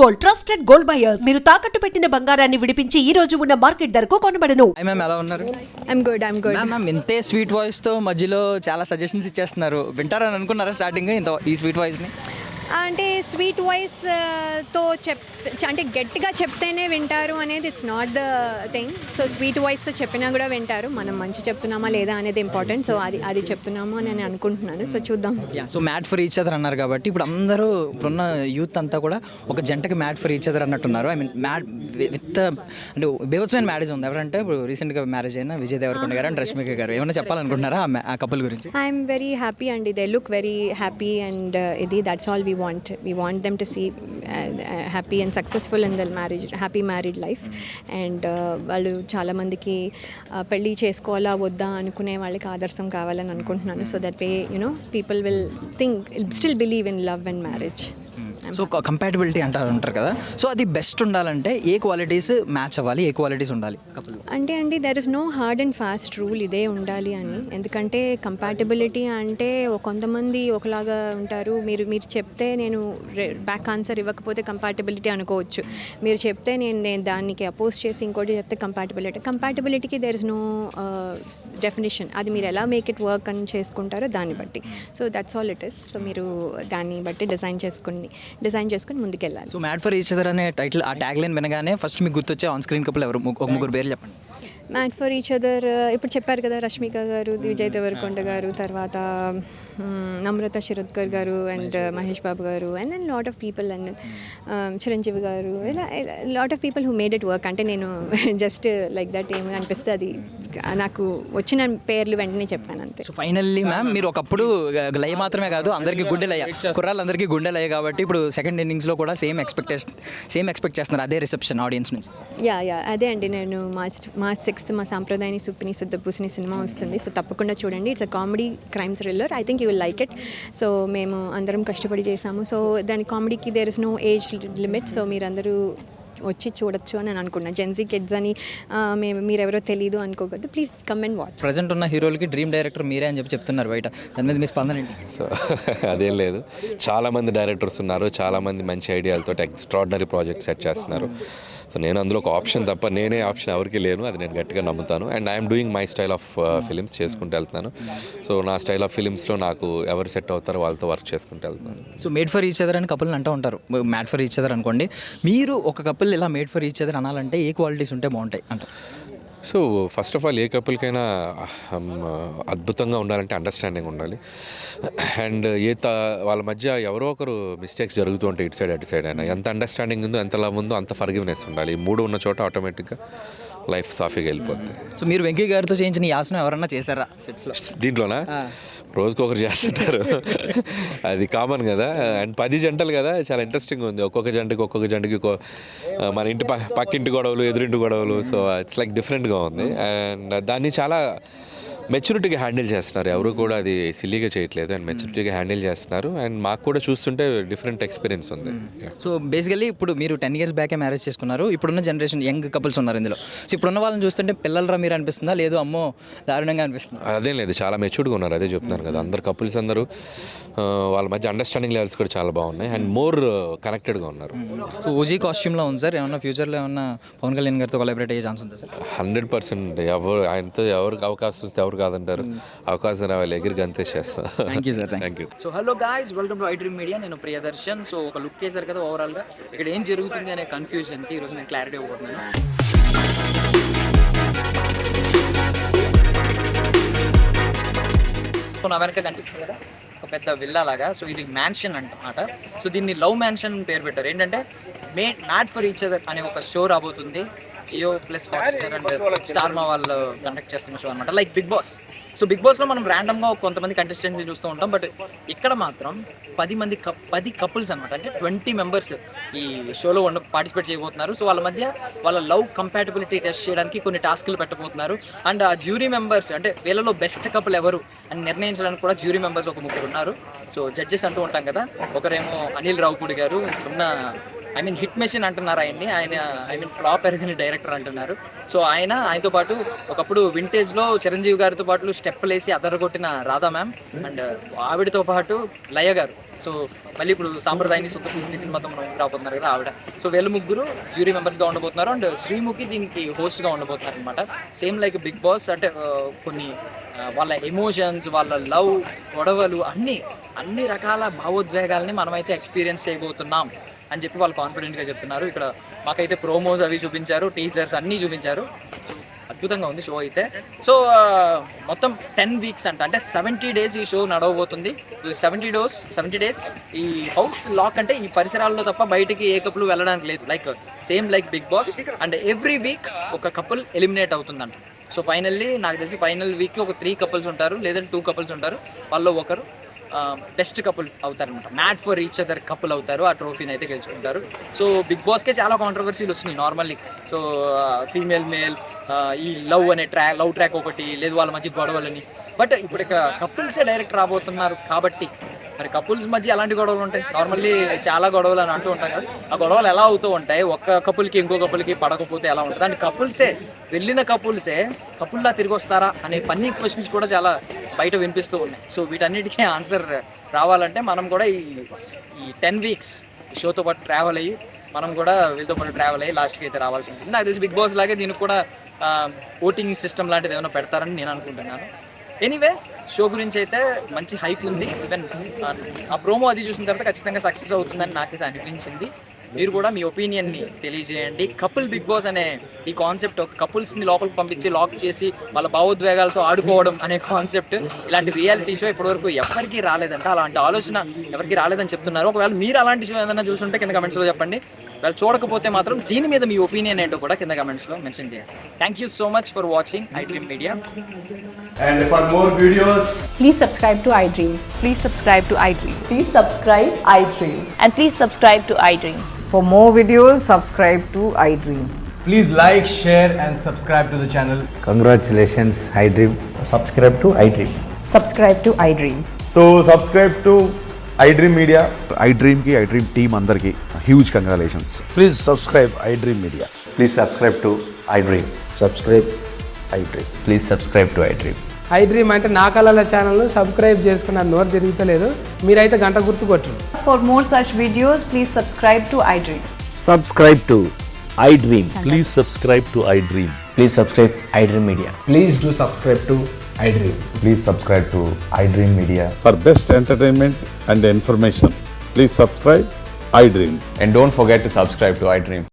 Gold, trusted gold buyers. మీరు తాకట్టు పెట్టిన బంగారాన్ని విడిపించి ఈ రోజు ఉన్న మార్కెట్ ధరకు కొనబడను. మ్యామ్ ఎలా ఉన్నారు? ఐమ్ గుడ్ మ్యామ్ ఇంతే స్వీట్ వాయిస్ తో మధ్యలో చాలా సజెషన్స్ ఇచ్చేస్తున్నారు. వింటారని అనుకున్నారా స్టార్టింగ్ ఇంత ఈ స్వీట్ వాయిస్ ని? అంటే స్వీట్ వాయిస్ తో అంటే గట్టిగా చెప్తేనే వింటారు అనేది it's not the thing. So sweet వాయిస్తో చెప్పినా కూడా వింటారు. మనం మంచి చెప్తున్నామా లేదా అనేది ఇంపార్టెంట్. సో అది చెప్తున్నాము అని నేను అనుకుంటున్నాను. సో చూద్దాం. So made for each other అన్నారు కాబట్టి ఇప్పుడు అందరూ ఇప్పుడున్న యూత్ అంతా కూడా ఒక జంటకి మ్యాట్ ఫర్ ఈచ్ అదర్ అన్నట్టున్నారు. ఐ మీన్ మ్యాట్ విత్ అంటే బీభత్సమైన మ్యారేజ్ ఉంది. ఎవరంటే ఇప్పుడు రీసెంట్గా మ్యారేజ్ అయిన విజయ్ దేవరకొండ గారు అండ్ రష్మిక గారు. ఏమైనా చెప్పాలనుకుంటున్నారా ఆ కపుల్ గురించి? ఐఎమ్ వెరీ హ్యాపీ అండి. They look very happy and ఇది that's all we want them to see happy and successful in their marriage, happy married life. And వాళ్ళు చాలా మందికి పెళ్ళి చేసుకోవాలా వద్దా అనుకునే వాళ్ళకి ఆదర్శం కావాలని అనుకుంటున్నాను. So that way people will still believe in love and marriage. So compatibility అంటారు కదా, సో అది బెస్ట్ ఉండాలంటే ఏ క్వాలిటీస్ మ్యాచ్ అవ్వాలి, ఏ క్వాలిటీస్ ఉండాలి కపుల్? అంటే అండి there is no hard and fast rule ఇదే ఉండాలి అని. ఎందుకంటే కంపాటబిలిటీ అంటే కొంతమంది ఒకలాగా ఉంటారు. మీరు చెప్తే నేను బ్యాక్ ఆన్సర్ ఇవ్వకపోతే కంపాటబిలిటీ అనుకోవచ్చు. మీరు చెప్తే నేను దానికి అపోజ్ చేసి ఇంకోటి చెప్తే కంపాటబిలిటీకి దెర్ ఇస్ నో డెఫినేషన్. అది మీరు ఎలా మేక్ ఇట్ వర్క్ అని చేసుకుంటారో దాన్ని బట్టి. So that's all it is. So మీరు దాన్ని బట్టి డిజైన్ చేసుకుని ముందుకెళ్ళాలి. So made for each other అనే టైటిల్, ఆ ట్యాగ్ లైన్ వినగానే ఫస్ట్ మీకు గుర్తొచ్చే ఆన్ స్క్రీన్ కపుల్ ఎవరు? ఒక ముగ్గురు పేర్లు చెప్పండి. మ్యాట్ ఫర్ ఈచ్ అదర్ ఇప్పుడు చెప్పారు కదా, రష్మిక గారు, విజయ్ దేవరకొండ గారు, తర్వాత నమ్రత శరత్కర్ గారు అండ్ మహేష్ బాబు గారు, and then lot of people, and then Chiranjeevi గారు, ఇలా lot of people who made it work. అంటే నేను జస్ట్ లైక్ దట్ ఏమి అనిపిస్తే అది నాకు వచ్చిన పేర్లు వెంటనే చెప్పాను అంతే. సో ఫైనల్లీ మ్యామ్ మీరు ఒకప్పుడు లయ మాత్రమే కాదు అందరికీ గుండె లయ, కుర్రాళ్ళందరికీ గుండె లయ కాబట్టి ఇప్పుడు సెకండ్ ఇన్నింగ్స్లో కూడా సేమ్ ఎక్స్పెక్ట్ చేస్తున్నారు అదే రిసెప్షన్ ఆడియన్స్ నుంచి. యా అదే అండి. నేను మార్చ్ 6th మా సాంప్రదాయని సుప్పిని శుద్ధపూసిని సినిమా వస్తుంది. సో తప్పకుండా చూడండి. It's a comedy crime thriller. I think you will like it. So మేము అందరం కష్టపడి చేసాము. సో దాని కామెడీకి there is no age limit. So మీరందరూ వచ్చి చూడొచ్చు అని నేను అనుకున్నాను. జెన్జీ కిడ్స్ అని మీరెవరో తెలీదు అనుకోవద్దు. Please come and watch. Present ఉన్న హీరోలకి డ్రీమ్ డైరెక్టర్ మీరే అని చెప్తున్నారు బయట. దాని మీద మీ స్పందన ఏంటి? సో అదేం లేదు, చాలామంది డైరెక్టర్స్ ఉన్నారు, చాలామంది మంచి ఐడియాలతో ఎక్స్ట్రాడినరీ ప్రాజెక్ట్ సెట్ చేస్తున్నారు. సో నేను అందులో ఒక ఆప్షన్ తప్ప నేనే ఆప్షన్ ఎవరికి లేను, అది నేను గట్టిగా నమ్ముతాను. And I'm doing my style of films చేసుకుంటూ వెళ్తున్నాను. సో నా స్టైల్ ఆఫ్ ఫిలిమ్స్లో నాకు ఎవరు సెట్ అవుతారో వాళ్ళతో వర్క్ చేసుకుంటూ వెళ్తున్నాను. So made for each other అని కపుల్ని అంటూ ఉంటారు. మ్యాడ్ ఫర్ ఈచ్ అదర్ అనుకోండి, మీరు ఒక కపుల్ ఇలా మేడ్ ఫర్ ఈచ్ అదర్ అనాలంటే ఏ క్వాలిటీస్ ఉంటే బాగుంటాయి అంట? సో ఫస్ట్ ఆఫ్ ఆల్ ఏ కపుల్కైనా అద్భుతంగా ఉండాలంటే అండర్స్టాండింగ్ ఉండాలి. అండ్ వాళ్ళ మధ్య ఎవరో ఒకరు మిస్టేక్స్ జరుగుతూ ఉంటాయి, ఇటు సైడ్ అటు సైడ్ అయినా. ఎంత అండర్స్టాండింగ్ ఉందో, ఎంత లవ్ ఉందో అంత ఫర్గివ్నెస్ ఉండాలి. ఈ మూడు ఉన్న చోట ఆటోమేటిక్గా లైఫ్ సాఫీగా వెళ్ళిపోతుంది. సో మీరు వెంకయ్య గారితో చేయించిన ఈ ఆసనం ఎవరన్నా చేశారా సెట్స్లో? దీంట్లోనా రోజుకొకరు చేస్తుంటారు, అది కామన్ కదా. అండ్ 10 జంటలు కదా, చాలా ఇంట్రెస్టింగ్ ఉంది. ఒక్కొక్క జంటకి మన ఇంటి పక్కింటి గొడవలు, ఎదురింటి గొడవలు. సో ఇట్స్ లైక్ డిఫరెంట్గా ఉంది. అండ్ దాన్ని చాలా మెచ్యూరిటీగా హ్యాండిల్ చేస్తున్నారు. ఎవరు కూడా అది సిల్లీగా చేయట్లేదు, అండ్ మెచ్యూరిటీగా హ్యాండిల్ చేస్తున్నారు. అండ్ మాకు కూడా చూస్తుంటే డిఫరెంట్ ఎక్స్పీరియన్స్ ఉంది. సో బేసికలీ ఇప్పుడు మీరు 10 years బ్యాకే మ్యారేజ్ చేసుకున్నారు. ఇప్పుడున్న జనరేషన్ యంగ్ కపుల్స్ ఉన్నారు ఇందులో. సో ఇప్పుడున్న వాళ్ళని చూస్తుంటే పిల్లలరా మీరు అనిపిస్తుందా, లేదు అమ్మో దారుణంగా అనిపిస్తుందా? అదేం లేదు, చాలా మెచ్యూర్డ్గా ఉన్నారు. అదే చెప్తున్నారు కదా, అందరు కపుల్స్ అందరూ వాళ్ళ మధ్య అండర్స్టాండింగ్ లెవెల్స్ కూడా చాలా బాగున్నాయి అండ్ మోర్ కనెక్టెడ్గా ఉన్నారు. సో ఓజీ కాస్ట్యూమ్లో ఉంది సార్. ఏమన్నా ఫ్యూచర్లో ఏమన్నా పవన్ కళ్యాణ్ గారితో కొలాబరేట్ అయ్యే ఛాన్స్ ఉందా సార్? 100%. ఆయనతో ఎవరికి అవకాశం వస్తే ఎవరు కాదంటారు. అవకాశం రావాలి, ఎగిరి గంతేసేస్తాం. Thank you sir. Thank you. So hello guys, welcome to iDream Media. నేను ప్రియదర్శన్. సో ఒక లుక్ వేసారు కదా, ఓవరాల్గా ఇక్కడ ఏం జరుగుతుంది అనే కన్ఫ్యూజన్కి ఈరోజు నేను క్లారిటీ ఇవ్వబోతున్నాను. సో నా వెనక కనిపిస్తుంది కదా ఒక పెద్ద విల్లా లాగా. సో ఇది మ్యాన్షన్ అంటమాట. సో దీన్ని లవ్ మ్యాన్షన్ పేరు పెట్టారు. ఏంటంటే మ్యాడ్ ఫర్ ఈచ్ అదర్ అనే ఒక షో రాబోతుంది. Jio plus Hotstar and Star Maa వాళ్ళు కండక్ట్ చేస్తున్న షో అనమాట, like Big Boss. So big బాస్లో మనం ర్యాండమ్గా కొంతమంది కంటెస్టెంట్ని చూస్తూ ఉంటాం, బట్ ఇక్కడ మాత్రం 10 కపుల్స్ అనమాట, అంటే 20 members ఈ షోలో పార్టిసిపేట్ చేయబోతున్నారు. సో వాళ్ళ మధ్య వాళ్ళ లవ్ కంపాటబిలిటీ టెస్ట్ చేయడానికి కొన్ని టాస్క్లు పెట్టబోతున్నారు. అండ్ ఆ జ్యూరీ మెంబర్స్, అంటే వీళ్ళలో బెస్ట్ కపుల్ ఎవరు అని నిర్ణయించడానికి కూడా జ్యూరీ మెంబర్స్ ఒక 3 ఉన్నారు. సో జడ్జెస్ అంటూ ఉంటాం కదా, ఒకరేమో అనిల్ రావుపూడి గారు, ఉన్న హిట్ మెషిన్ అంటున్నారు ఆయన, ఫ్లాప్ ఎరగని డైరెక్టర్ అంటున్నారు. సో ఆయనతో పాటు ఒకప్పుడు వింటేజ్లో చిరంజీవి గారితో పాటు స్టెప్పులు వేసి అదరగొట్టిన రాధా మ్యామ్, అండ్ ఆవిడతో పాటు లయ గారు. సో మళ్ళీ ఇప్పుడు సాంప్రదాయాన్ని సుఖ సినిమాతో మనం రాబోతున్నారు కదా ఆవిడ. సో వీళ్ళు ముగ్గురు జ్యూరీ మెంబర్స్గా ఉండబోతున్నారు అండ్ శ్రీముఖి దీనికి హోస్ట్గా ఉండబోతున్నారు అనమాట. సేమ్ లైక్ బిగ్ బాస్ అంటే కొన్ని వాళ్ళ ఎమోషన్స్, వాళ్ళ లవ్, గొడవలు అన్ని రకాల భావోద్వేగాల్ని మనమైతే ఎక్స్పీరియన్స్ చేయబోతున్నాం అని చెప్పి వాళ్ళు కాన్ఫిడెంట్గా చెప్తున్నారు. ఇక్కడ మాకైతే ప్రోమోస్ అవి చూపించారు, టీజర్స్ అన్నీ చూపించారు. అద్భుతంగా ఉంది షో అయితే. సో మొత్తం 10 వీక్స్ అంటే 70 డేస్ ఈ షో నడవబోతుంది. 70 డేస్ ఈ హౌస్ లాక్ అంటే ఈ పరిసరాల్లో తప్ప బయటికి ఏ కప్పులు వెళ్ళడానికి లేదు. Like same like Big Boss and every week ఒక కపుల్ ఎలిమినేట్ అవుతుందంట. సో ఫైనల్లీ నాకు తెలిసి ఫైనల్ వీక్కి ఒక 3 కపుల్స్ ఉంటారు, లేదంటే 2 కపుల్స్ ఉంటారు. వాళ్ళు ఒకరు బెస్ట్ కపుల్ అవుతారనమాట, made for each other couple అవుతారు, ఆ ట్రోఫీని అయితే గెలుచుకుంటారు. సో బిగ్ బాస్కే చాలా కాంట్రవర్సీలు వచ్చినాయి నార్మల్లీ. సో ఫీమేల్ మేల్ ఈ లవ్ ట్రాక్ ఒకటి లేదు, వాళ్ళ మధ్య గొడవలని. బట్ ఇప్పుడు ఇక కపుల్సే డైరెక్ట్ రాబోతున్నారు కాబట్టి మరి కపుల్స్ మధ్య ఎలాంటి గొడవలు ఉంటాయి? నార్మల్లీ చాలా గొడవలు అని అంటూ ఉంటాం కదా, ఆ గొడవలు ఎలా అవుతూ ఉంటాయి? ఒక్క కపుల్కి ఇంకో కపుల్కి పడకపోతే ఎలా ఉంటుంది? అండ్ వెళ్ళిన కపుల్సే కపుల్లా తిరిగి వస్తారా అనే ఫన్నీ క్వశ్చన్స్ కూడా చాలా బయట వినిపిస్తూ ఉన్నాయి. సో వీటన్నిటికీ ఆన్సర్ రావాలంటే మనం కూడా ఈ 10 వీక్స్ షోతో పాటు ట్రావెల్ అయ్యి మనం కూడా వీళ్ళతో పాటు ట్రావెల్ అయ్యి లాస్ట్కి అయితే రావాల్సి ఉంటుంది. నాకు తెలిసి బిగ్ బాస్ లాగే దీనికి కూడా ఓటింగ్ సిస్టమ్ లాంటిది ఏమైనా పెడతారని నేను అనుకుంటున్నాను. ఎనీవే షో గురించి అయితే మంచి హైప్ ఉంది. ఈవెన్ ఆ ప్రోమో అది చూసిన తర్వాత ఖచ్చితంగా సక్సెస్ అవుతుందని నాకైతే అనిపించింది. మీరు కూడా మీ ఒపీనియన్ని తెలియజేయండి. కపుల్ బిగ్ బాస్ అనే ఈ కాన్సెప్ట్, ఒక కపుల్స్ని లోపలికి పంపించి లాక్ చేసి వాళ్ళ భావోద్వేగాలతో ఆడుకోవడం అనే కాన్సెప్ట్, ఇలాంటి రియాలిటీ షో ఇప్పటివరకు ఎవరికి రాలేదంట. అలాంటి ఆలోచన ఎవరికి రాలేదని చెప్తున్నారు. ఒకవేళ మీరు అలాంటి షో ఏదైనా చూస్తుంటే కింద కమెంట్స్లో చెప్పండి. వాళ్ళు చూడకపోతే మాత్రం దీని మీద మీ ఒపీనియన్ ఏంటో కూడా కింద కమెంట్స్లో మెన్షన్ చేయండి. Thank you so much for watching iDream Media. And for more videos, Please subscribe to iDream. Please subscribe to iDream. Please subscribe iDream. And please subscribe to iDream. For more videos, subscribe to iDream. please like, share and subscribe to the channel. Congratulations, iDream. Subscribe to iDream. Subscribe to iDream. So subscribe to iDream Media. iDream ki iDream team andarki huge congratulations. Please subscribe iDream Media. Please subscribe to iDream. Subscribe iDream. Please subscribe to iDream. iDream అంటే నా కళల ఛానల్ను subscribe చేసుకున్న నోరు తిరుగుతలేదు, మీరైతే గంట గుర్తు కొట్టండి. For more such videos, please subscribe to iDream. Subscribe to iDream. Please subscribe to iDream. Please subscribe iDream Media. Please do subscribe to iDream. Please subscribe to iDream Media. For best entertainment and information, please subscribe iDream. And don't forget to subscribe to iDream.